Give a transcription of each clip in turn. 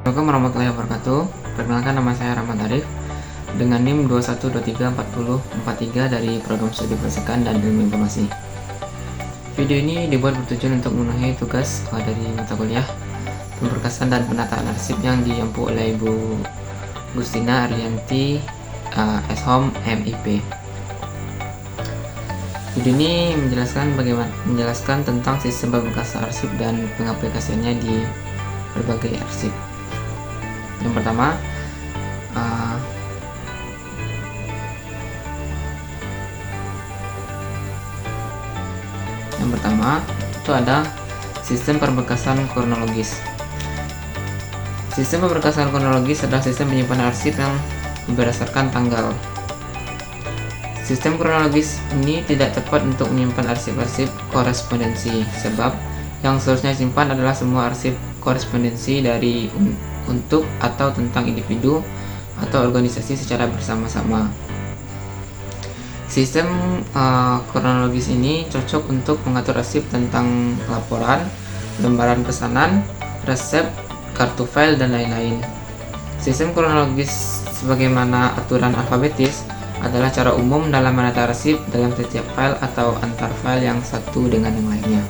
Assalamualaikum warahmatullahi wabarakatuh. Perkenalkan, nama saya Rahmat Arif dengan NIM 21234043 dari Program Studi Persikan dan Ilmu Informasi. Video ini dibuat bertujuan untuk memenuhi tugas dari mata kuliah pemberkasan dan penataan arsip yang diampu oleh Ibu Gustina Arianti, Shom MIP. Video ini menjelaskan tentang sistem pemberkasan arsip dan pengaplikasiannya di berbagai arsip. Yang pertama itu ada sistem pemberkasan kronologis. Sistem pemberkasan kronologis adalah sistem penyimpanan arsip yang berdasarkan tanggal. Sistem kronologis ini tidak tepat untuk menyimpan arsip-arsip korespondensi, sebab yang seharusnya disimpan adalah semua arsip korespondensi dari untuk atau tentang individu atau organisasi secara bersama-sama. Sistem kronologis ini cocok untuk mengatur arsip tentang laporan, lembaran pesanan, resep, kartu file, dan lain-lain. Sistem kronologis sebagaimana aturan alfabetis adalah cara umum dalam menata arsip dalam setiap file atau antar file yang satu dengan yang lainnya.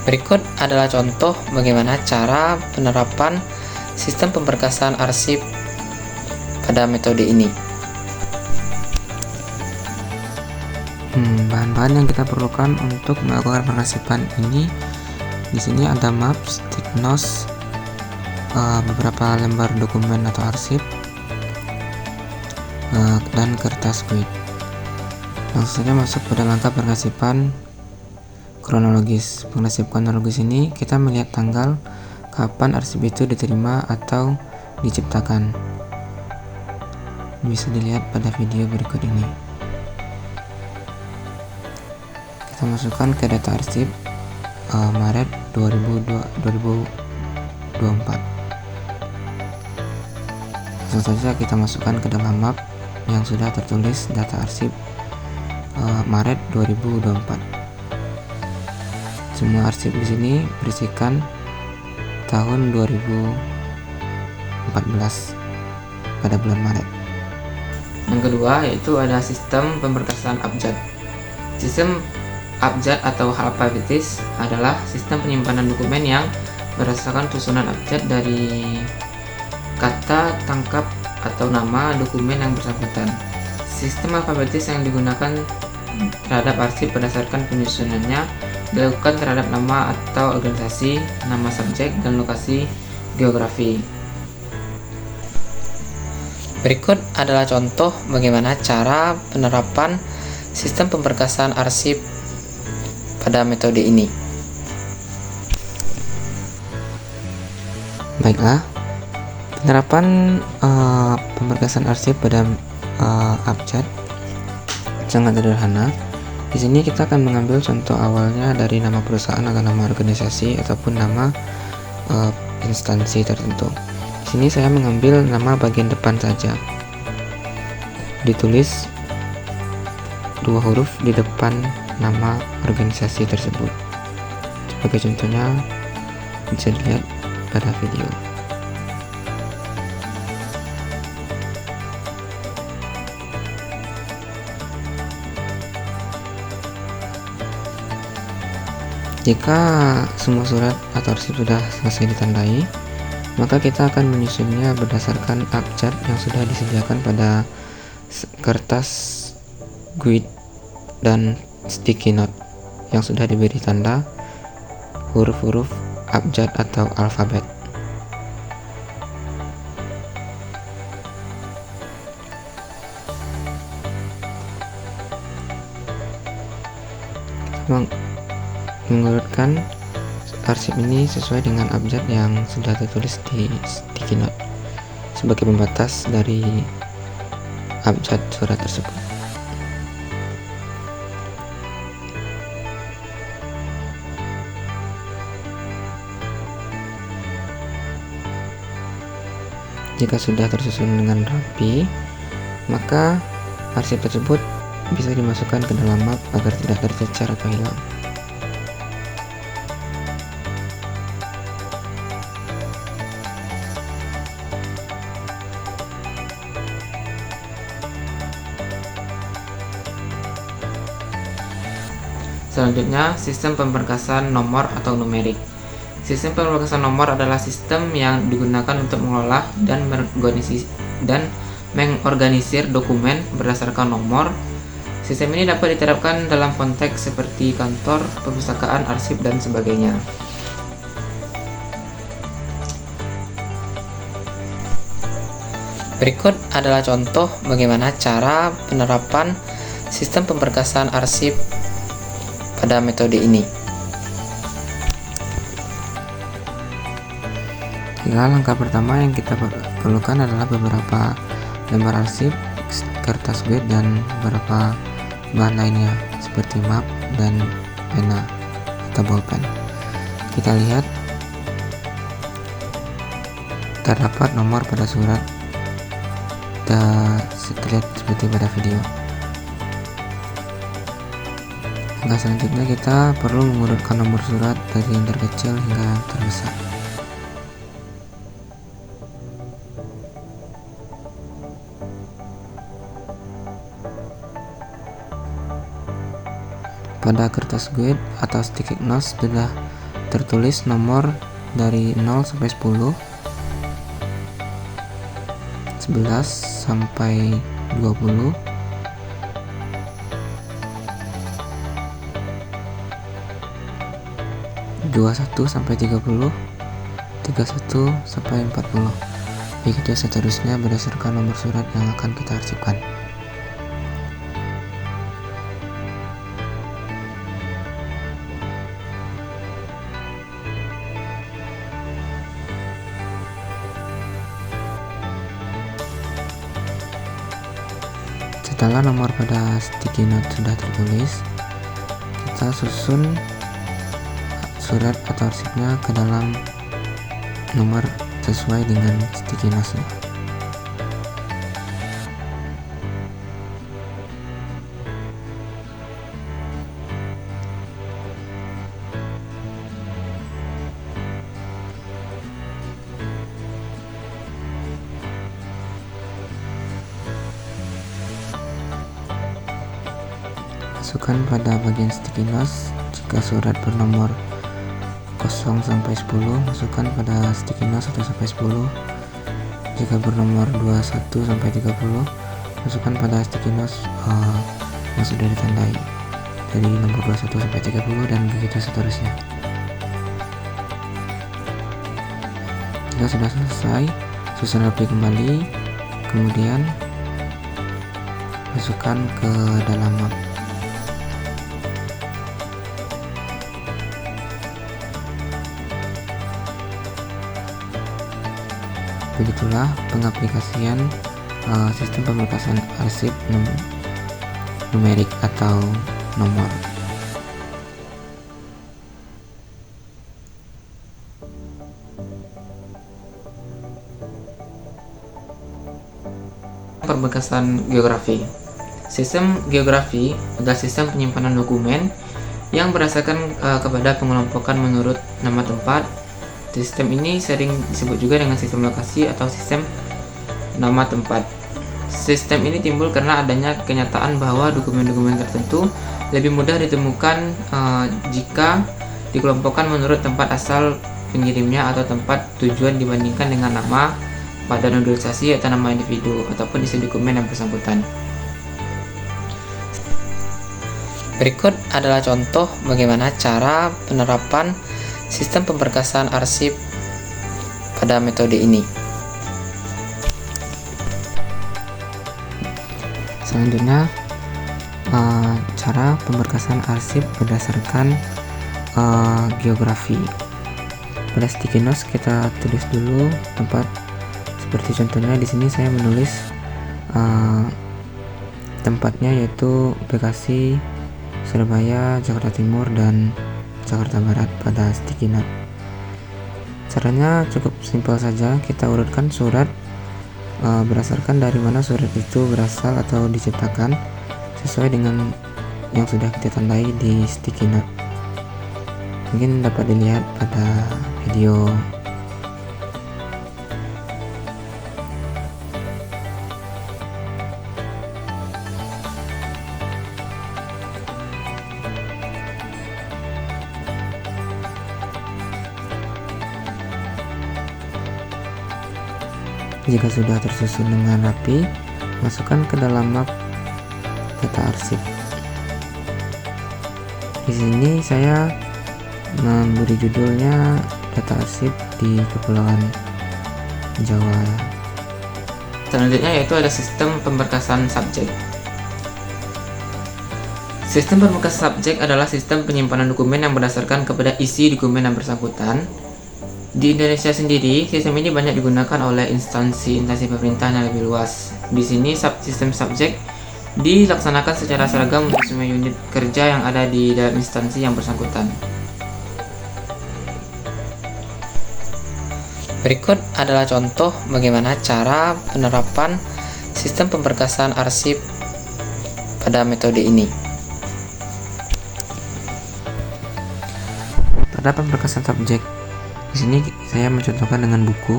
Berikut adalah contoh bagaimana cara penerapan sistem pemberkasan arsip pada metode ini. Bahan-bahan yang kita perlukan untuk melakukan pengarsipan ini, di sini ada map, stick notes, beberapa lembar dokumen atau arsip, dan kertas guide. Langsung saja masuk pada langkah pengarsipan kronologis. Pengarsip kronologis ini kita melihat tanggal kapan arsip itu diterima atau diciptakan. Bisa dilihat pada video berikut ini. Kita masukkan ke data arsip Maret 2024. Langsung saja kita masukkan ke dalam map yang sudah tertulis data arsip Maret 2024. Semua arsip di sini berisikan tahun 2014 pada bulan Maret. Yang kedua yaitu ada sistem pemberkasan abjad. Sistem abjad atau alfabetis adalah sistem penyimpanan dokumen yang berdasarkan susunan abjad dari kata, tangkap, atau nama dokumen yang bersangkutan. Sistem alfabetis yang digunakan terhadap arsip berdasarkan penyusunannya dilakukan terhadap nama atau organisasi, nama subjek, dan lokasi geografi. Berikut adalah contoh bagaimana cara penerapan sistem pemberkasan arsip pada metode ini. Baiklah, penerapan pemberkasan arsip pada abjad sangat sederhana. Di sini kita akan mengambil contoh awalnya dari nama perusahaan atau nama organisasi ataupun nama instansi tertentu. Di sini saya mengambil nama bagian depan saja. Ditulis 2 huruf di depan nama organisasi tersebut. Sebagai contohnya bisa dilihat pada video. Jika semua surat atau arsip sudah selesai ditandai, maka kita akan menyusunnya berdasarkan abjad yang sudah disediakan pada kertas guide dan sticky note yang sudah diberi tanda huruf-huruf abjad atau alfabet. Mengurutkan arsip ini sesuai dengan abjad yang sudah tertulis di sticky note sebagai pembatas dari abjad surat tersebut. Jika sudah tersusun dengan rapi, maka arsip tersebut bisa dimasukkan ke dalam map agar tidak tercecer atau hilang. Selanjutnya, sistem pemberkasan nomor atau numerik. Sistem pemberkasan nomor adalah sistem yang digunakan untuk mengelola dan mengorganisir dokumen berdasarkan nomor. Sistem ini dapat diterapkan dalam konteks seperti kantor, perpustakaan, arsip, dan sebagainya. Berikut adalah contoh bagaimana cara penerapan sistem pemberkasan arsip pada metode ini. Langkah pertama yang kita perlukan adalah beberapa lembar arsip, kertas guide, dan beberapa bahan lainnya seperti map dan pena atau bolpen. Kita lihat terdapat nomor pada surat, kita lihat seperti pada video. Langkah selanjutnya kita perlu mengurutkan nomor surat dari yang terkecil hingga yang terbesar. Pada kertas guide atau sticky notes sudah tertulis nomor dari 0 sampai 10, 11 sampai 20, 21 sampai 30, 31 sampai 40. Begitu seterusnya berdasarkan nomor surat yang akan kita arsipkan. Setelah nomor pada sticky note sudah tertulis, kita susun surat atau arsipnya ke dalam nomor sesuai dengan sticky note-nya. Masukkan pada bagian sticky notes. Jika surat bernomor 0 sampai 10, masukkan pada sticky notes 1 sampai 10. Jika bernomor 21 sampai 30, masukkan pada sticky notes yang sudah ditandai dari nomor 21 sampai 30, dan begitu seterusnya. Jika sudah selesai, susun rapi kembali, kemudian masukkan ke dalam map. Begitulah pengaplikasian sistem pemberkasan arsip numerik atau nomor. Pemberkasan geografi. Sistem geografi adalah sistem penyimpanan dokumen yang berdasarkan kepada pengelompokan menurut nama tempat. Sistem ini sering disebut juga dengan sistem lokasi atau sistem nama tempat. Sistem ini timbul karena adanya kenyataan bahwa dokumen-dokumen tertentu lebih mudah ditemukan jika dikelompokkan menurut tempat asal pengirimnya atau tempat tujuan dibandingkan dengan nama pada nodelisasi atau nama individu ataupun isi dokumen yang bersangkutan. Berikut adalah contoh bagaimana cara penerapan sistem pemberkasan arsip pada metode ini. Selanjutnya, cara pemberkasan arsip berdasarkan geografi. Pada sticky notes kita tulis dulu tempat, seperti contohnya di sini saya menulis tempatnya yaitu Bekasi, Surabaya, Jakarta Timur, dan Jakarta Barat pada sticky note. Caranya cukup simpel saja, kita urutkan surat berdasarkan dari mana surat itu berasal atau diciptakan sesuai dengan yang sudah kita tandai di sticky note. Mungkin dapat dilihat pada video. Jika sudah tersusun dengan rapi, masukkan ke dalam map data arsip. Di sini saya memberi judulnya data arsip di Kepulauan Jawa. Selanjutnya yaitu ada sistem pemberkasan subjek. Sistem pemberkasan subjek adalah sistem penyimpanan dokumen yang berdasarkan kepada isi dokumen yang bersangkutan. Di Indonesia sendiri, sistem ini banyak digunakan oleh instansi pemerintah yang lebih luas. Di sini, sistem subjek dilaksanakan secara seragam untuk semua unit kerja yang ada di dalam instansi yang bersangkutan. Berikut adalah contoh bagaimana cara penerapan sistem pemberkasan arsip pada metode ini. Pada pemberkasan subjek, di sini saya mencontohkan dengan buku.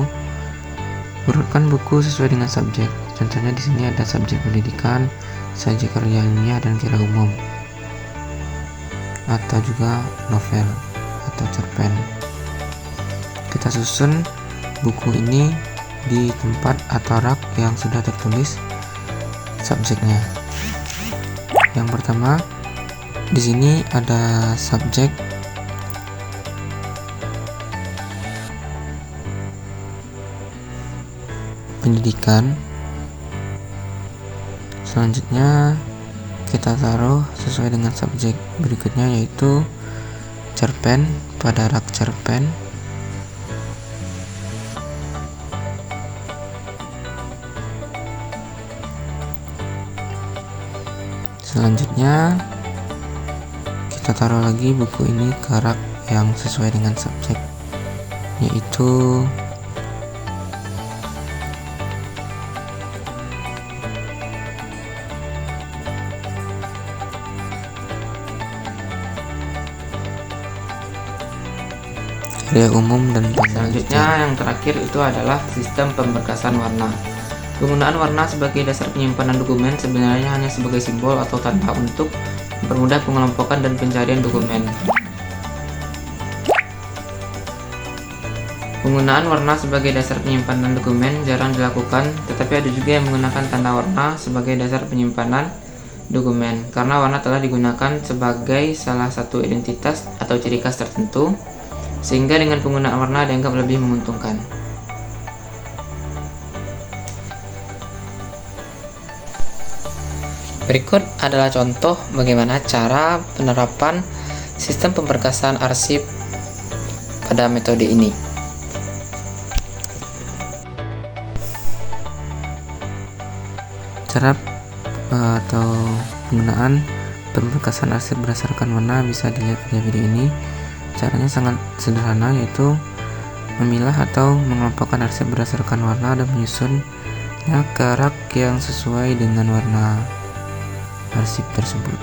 Urutkan buku sesuai dengan subjek. Contohnya di sini ada subjek pendidikan, subjek karya ilmiah dan kira umum, atau juga novel atau cerpen. Kita susun buku ini di tempat atau rak yang sudah tertulis subjeknya. Yang pertama, di sini ada subjek pendidikan. Selanjutnya kita taruh sesuai dengan subjek berikutnya, yaitu cerpen pada rak cerpen. Selanjutnya kita taruh lagi buku ini ke rak yang sesuai dengan subjek, yaitu karya umum dan selanjutnya yang terakhir itu adalah sistem pemberkasan warna. Penggunaan warna sebagai dasar penyimpanan dokumen sebenarnya hanya sebagai simbol atau tanda untuk mempermudah pengelompokan dan pencarian dokumen. Penggunaan warna sebagai dasar penyimpanan dokumen jarang dilakukan, tetapi ada juga yang menggunakan tanda warna sebagai dasar penyimpanan dokumen karena warna telah digunakan sebagai salah satu identitas atau ciri khas tertentu, sehingga dengan penggunaan warna dianggap lebih menguntungkan. Berikut adalah contoh bagaimana cara penerapan sistem pemberkasan arsip pada metode ini. Cara atau penggunaan pemberkasan arsip berdasarkan warna bisa dilihat pada video ini. Caranya sangat sederhana, yaitu memilah atau mengelompokkan arsip berdasarkan warna dan menyusunnya ke rak yang sesuai dengan warna arsip tersebut.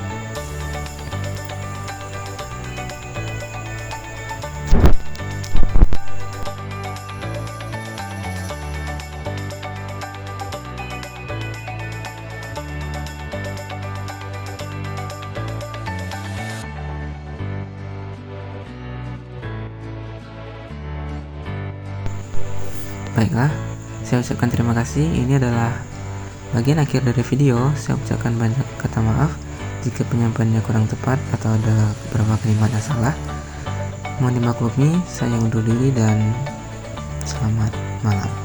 Baiklah, saya ucapkan terima kasih. Ini adalah bagian akhir dari video. Saya ucapkan banyak kata maaf jika penyampaiannya kurang tepat atau ada beberapa kalimat yang salah. Mohon dimaklumi. Saya undur diri dan selamat malam.